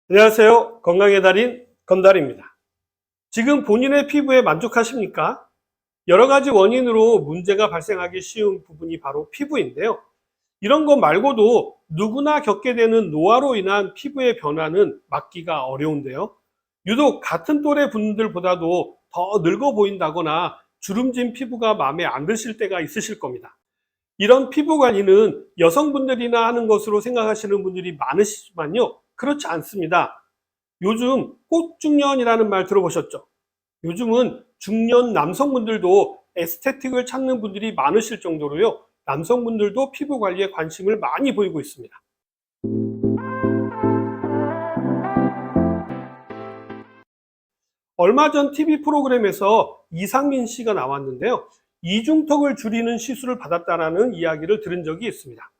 안녕하세요. 건강의 달인 건달입니다. 지금 본인의 피부에 만족하십니까? 여러 가지 원인으로 문제가 발생하기 쉬운 부분이 바로 피부인데요. 이런 것 말고도 누구나 겪게 되는 노화로 인한 피부의 변화는 막기가 어려운데요. 유독 같은 또래 분들보다도 더 늙어 보인다거나 주름진 피부가 마음에 안 드실 때가 있으실 겁니다. 이런 피부 관리는 여성분들이나 하는 것으로 생각하시는 분들이 많으시지만요. 그렇지 않습니다. 요즘 꽃중년이라는 말 들어보셨죠? 요즘은 중년 남성분들도 에스테틱을 찾는 분들이 많으실 정도로요. 남성분들도 피부 관리에 관심을 많이 보이고 있습니다. 얼마 전 TV 프로그램에서 이상민 씨가 나왔는데요. 이중턱을 줄이는 시술을 받았다라는 이야기를 들은 적이 있습니다.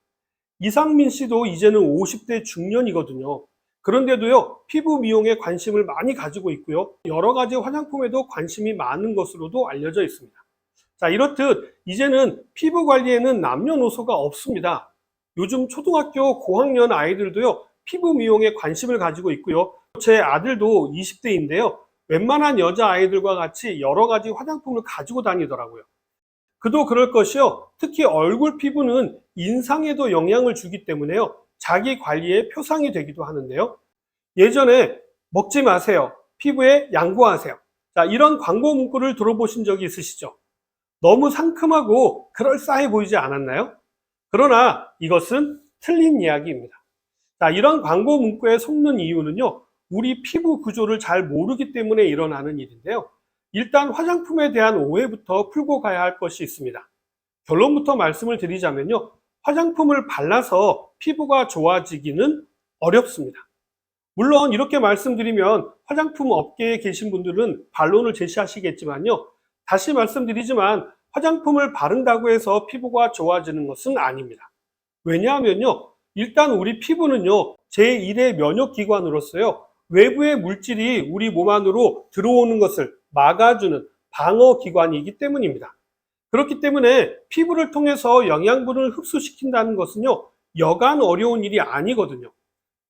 이상민 씨도 이제는 50대 중년이거든요. 그런데도요, 피부 미용에 관심을 많이 가지고 있고요. 여러 가지 화장품에도 관심이 많은 것으로도 알려져 있습니다. 자, 이렇듯 이제는 피부 관리에는 남녀노소가 없습니다. 요즘 초등학교 고학년 아이들도요, 피부 미용에 관심을 가지고 있고요. 제 아들도 20대인데요. 웬만한 여자 아이들과 같이 여러 가지 화장품을 가지고 다니더라고요. 그도 그럴 것이요. 특히 얼굴 피부는 인상에도 영향을 주기 때문에요. 자기 관리의 표상이 되기도 하는데요. 예전에 먹지 마세요. 피부에 양보하세요. 자, 이런 광고 문구를 들어보신 적이 있으시죠? 너무 상큼하고 그럴싸해 보이지 않았나요? 그러나 이것은 틀린 이야기입니다. 자, 이런 광고 문구에 속는 이유는요, 우리 피부 구조를 잘 모르기 때문에 일어나는 일인데요. 일단 화장품에 대한 오해부터 풀고 가야 할 것이 있습니다. 결론부터 말씀을 드리자면요, 화장품을 발라서 피부가 좋아지기는 어렵습니다. 물론 이렇게 말씀드리면 화장품 업계에 계신 분들은 반론을 제시하시겠지만요, 다시 말씀드리지만 화장품을 바른다고 해서 피부가 좋아지는 것은 아닙니다. 왜냐하면요, 일단 우리 피부는요, 제1의 면역기관으로서요, 외부의 물질이 우리 몸 안으로 들어오는 것을 막아주는 방어기관이기 때문입니다. 그렇기 때문에 피부를 통해서 영양분을 흡수시킨다는 것은요, 여간 어려운 일이 아니거든요.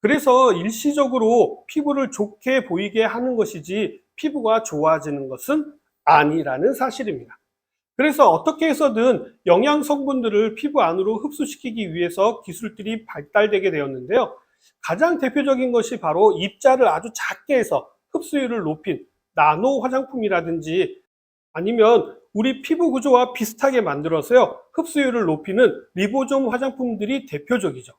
그래서 일시적으로 피부를 좋게 보이게 하는 것이지 피부가 좋아지는 것은 아니라는 사실입니다. 그래서 어떻게 해서든 영양 성분들을 피부 안으로 흡수시키기 위해서 기술들이 발달되게 되었는데요. 가장 대표적인 것이 바로 입자를 아주 작게 해서 흡수율을 높인 나노 화장품이라든지 아니면 우리 피부 구조와 비슷하게 만들어서요, 흡수율을 높이는 리보솜 화장품들이 대표적이죠.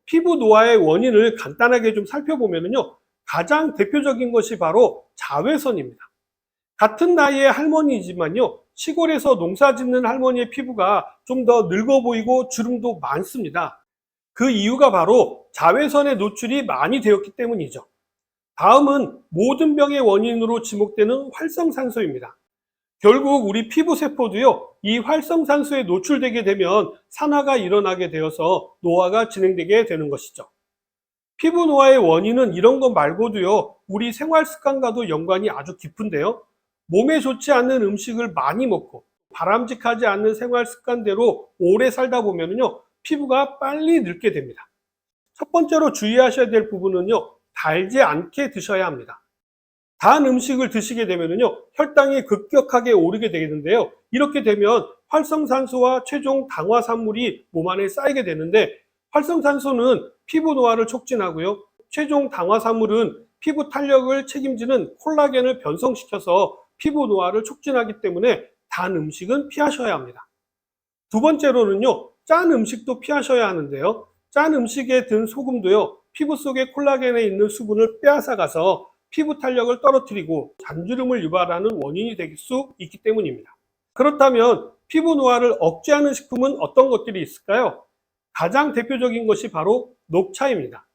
피부 노화의 원인을 간단하게 좀 살펴보면요, 가장 대표적인 것이 바로 자외선입니다. 같은 나이의 할머니지만요, 시골에서 농사 짓는 할머니의 피부가 좀 더 늙어 보이고 주름도 많습니다. 그 이유가 바로 자외선의 노출이 많이 되었기 때문이죠. 다음은 모든 병의 원인으로 지목되는 활성산소입니다. 결국 우리 피부 세포도요, 이 활성산소에 노출되게 되면 산화가 일어나게 되어서 노화가 진행되게 되는 것이죠. 피부 노화의 원인은 이런 것 말고도요, 우리 생활 습관과도 연관이 아주 깊은데요. 몸에 좋지 않는 음식을 많이 먹고 바람직하지 않는 생활 습관대로 오래 살다 보면요, 피부가 빨리 늙게 됩니다. 첫 번째로 주의하셔야 될 부분은요, 달지 않게 드셔야 합니다. 단 음식을 드시게 되면요, 혈당이 급격하게 오르게 되는데요. 이렇게 되면 활성산소와 최종 당화산물이 몸 안에 쌓이게 되는데, 활성산소는 피부 노화를 촉진하고요. 최종 당화산물은 피부 탄력을 책임지는 콜라겐을 변성시켜서 피부 노화를 촉진하기 때문에 단 음식은 피하셔야 합니다. 두 번째로는요, 짠 음식도 피하셔야 하는데요. 짠 음식에 든 소금도요, 피부 속에 콜라겐에 있는 수분을 빼앗아가서 피부 탄력을 떨어뜨리고 잔주름을 유발하는 원인이 될 수 있기 때문입니다. 그렇다면 피부 노화를 억제하는 식품은 어떤 것들이 있을까요? 가장 대표적인 것이 바로 녹차입니다.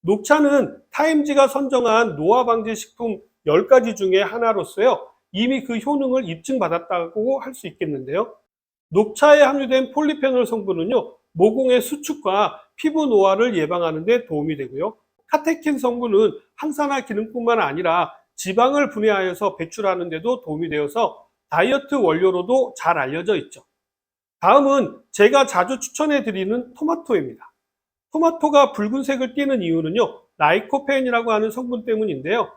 녹차는 타임지가 선정한 노화 방지 식품 10가지 중에 하나로서요, 이미 그 효능을 입증받았다고 할 수 있겠는데요. 녹차에 함유된 폴리페놀 성분은요, 모공의 수축과 피부 노화를 예방하는 데 도움이 되고요. 카테킨 성분은 항산화 기능뿐만 아니라 지방을 분해하여서 배출하는 데도 도움이 되어서 다이어트 원료로도 잘 알려져 있죠. 다음은 제가 자주 추천해 드리는 토마토입니다. 토마토가 붉은색을 띠는 이유는요, 라이코펜이라고 하는 성분 때문인데요.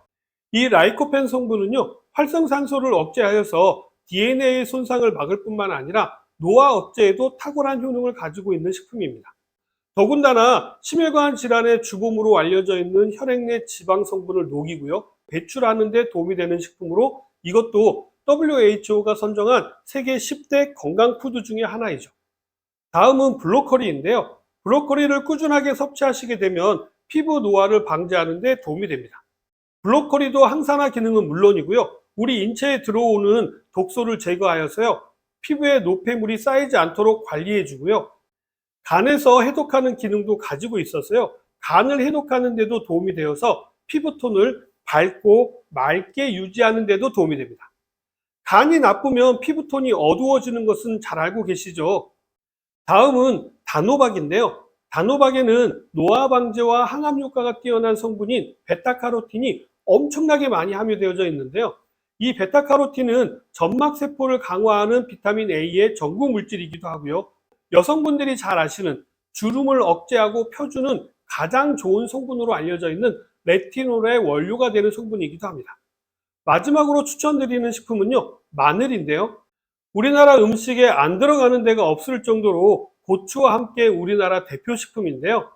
이 라이코펜 성분은요, 활성산소를 억제하여서 DNA의 손상을 막을 뿐만 아니라 노화 억제에도 탁월한 효능을 가지고 있는 식품입니다. 더군다나 심혈관 질환의 주범으로 알려져 있는 혈액 내 지방 성분을 녹이고요, 배출하는 데 도움이 되는 식품으로 이것도 WHO가 선정한 세계 10대 건강 푸드 중에 하나이죠. 다음은 브로콜리인데요. 브로콜리를 꾸준하게 섭취하시게 되면 피부 노화를 방지하는 데 도움이 됩니다. 브로콜리도 항산화 기능은 물론이고요, 우리 인체에 들어오는 독소를 제거하여서요, 피부에 노폐물이 쌓이지 않도록 관리해 주고요, 간에서 해독하는 기능도 가지고 있어서요, 간을 해독하는 데도 도움이 되어서 피부톤을 밝고 맑게 유지하는 데도 도움이 됩니다. 간이 나쁘면 피부톤이 어두워지는 것은 잘 알고 계시죠? 다음은 단호박인데요. 단호박에는 노화 방제와 항암 효과가 뛰어난 성분인 베타카로틴이 엄청나게 많이 함유되어져 있는데요. 이 베타카로틴은 점막 세포를 강화하는 비타민 A의 전구 물질이기도 하고요, 여성분들이 잘 아시는 주름을 억제하고 펴주는 가장 좋은 성분으로 알려져 있는 레티놀의 원료가 되는 성분이기도 합니다. 마지막으로 추천드리는 식품은요, 마늘인데요. 우리나라 음식에 안 들어가는 데가 없을 정도로 고추와 함께 우리나라 대표 식품인데요.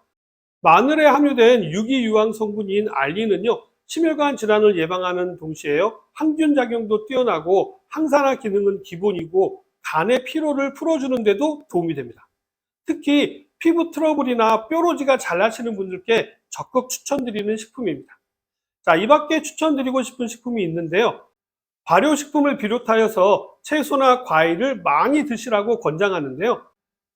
마늘에 함유된 유기유황 성분인 알린은요, 심혈관 질환을 예방하는 동시에요, 항균 작용도 뛰어나고 항산화 기능은 기본이고 간의 피로를 풀어주는 데도 도움이 됩니다. 특히 피부 트러블이나 뾰루지가 잘 나시는 분들께 적극 추천드리는 식품입니다. 자, 이 밖에 추천드리고 싶은 식품이 있는데요. 발효식품을 비롯하여서 채소나 과일을 많이 드시라고 권장하는데요.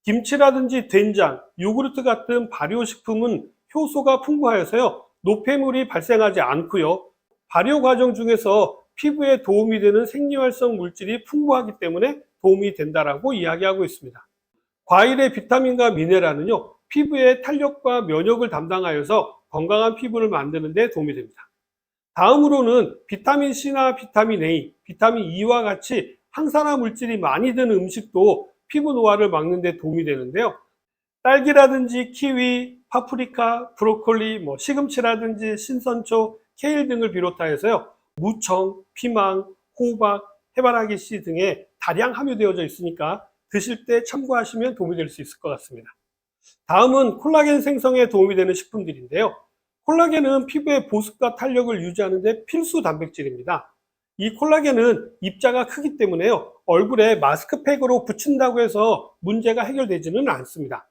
김치라든지 된장, 요구르트 같은 발효식품은 효소가 풍부하여서요, 노폐물이 발생하지 않고요, 발효 과정 중에서 피부에 도움이 되는 생리활성 물질이 풍부하기 때문에 도움이 된다라고 이야기하고 있습니다. 과일의 비타민과 미네랄은요, 피부의 탄력과 면역을 담당하여서 건강한 피부를 만드는 데 도움이 됩니다. 다음으로는 비타민C나 비타민 A, 비타민 E와 같이 항산화 물질이 많이 드는 음식도 피부 노화를 막는 데 도움이 되는데요. 딸기라든지 키위, 파프리카, 브로콜리, 시금치라든지 신선초, 케일 등을 비롯하여서요, 무청, 피망, 호박, 해바라기 씨 등에 다량 함유되어져 있으니까 드실 때 참고하시면 도움이 될 수 있을 것 같습니다. 다음은 콜라겐 생성에 도움이 되는 식품들인데요. 콜라겐은 피부의 보습과 탄력을 유지하는 데 필수 단백질입니다. 이 콜라겐은 입자가 크기 때문에요, 얼굴에 마스크팩으로 붙인다고 해서 문제가 해결되지는 않습니다.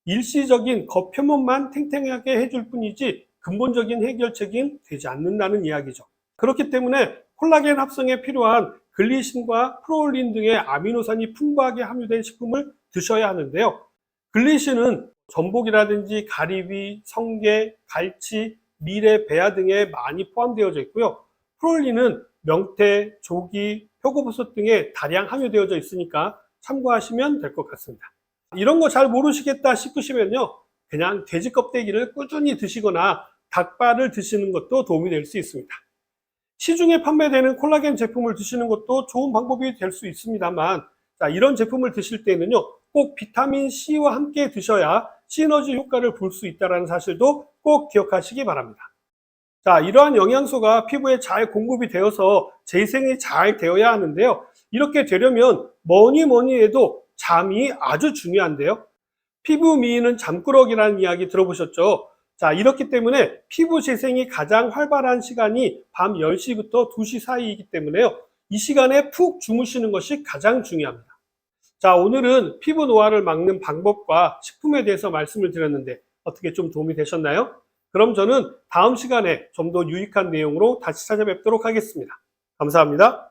일시적인 겉표면만 탱탱하게 해줄 뿐이지 근본적인 해결책은 되지 않는다는 이야기죠. 그렇기 때문에 콜라겐 합성에 필요한 글리신과 프로올린 등의 아미노산이 풍부하게 함유된 식품을 드셔야 하는데요. 글리신은 전복이라든지 가리비, 성게, 갈치, 밀의 배아 등에 많이 포함되어져 있고요. 프로올린은 명태, 조기, 표고버섯 등에 다량 함유되어져 있으니까 참고하시면 될 것 같습니다. 이런 거 잘 모르시겠다 싶으시면요, 그냥 돼지 껍데기를 꾸준히 드시거나 닭발을 드시는 것도 도움이 될 수 있습니다. 시중에 판매되는 콜라겐 제품을 드시는 것도 좋은 방법이 될 수 있습니다만, 이런 제품을 드실 때는요, 꼭 비타민C와 함께 드셔야 시너지 효과를 볼 수 있다는 사실도 꼭 기억하시기 바랍니다. 자, 이러한 영양소가 피부에 잘 공급이 되어서 재생이 잘 되어야 하는데요. 이렇게 되려면 뭐니 해도 잠이 아주 중요한데요. 피부 미인은 잠꾸러기라는 이야기 들어보셨죠? 자, 이렇기 때문에 피부 재생이 가장 활발한 시간이 밤 10시부터 2시 사이이기 때문에요, 이 시간에 푹 주무시는 것이 가장 중요합니다. 자, 오늘은 피부 노화를 막는 방법과 식품에 대해서 말씀을 드렸는데 어떻게 좀 도움이 되셨나요? 그럼 저는 다음 시간에 좀 더 유익한 내용으로 다시 찾아뵙도록 하겠습니다. 감사합니다.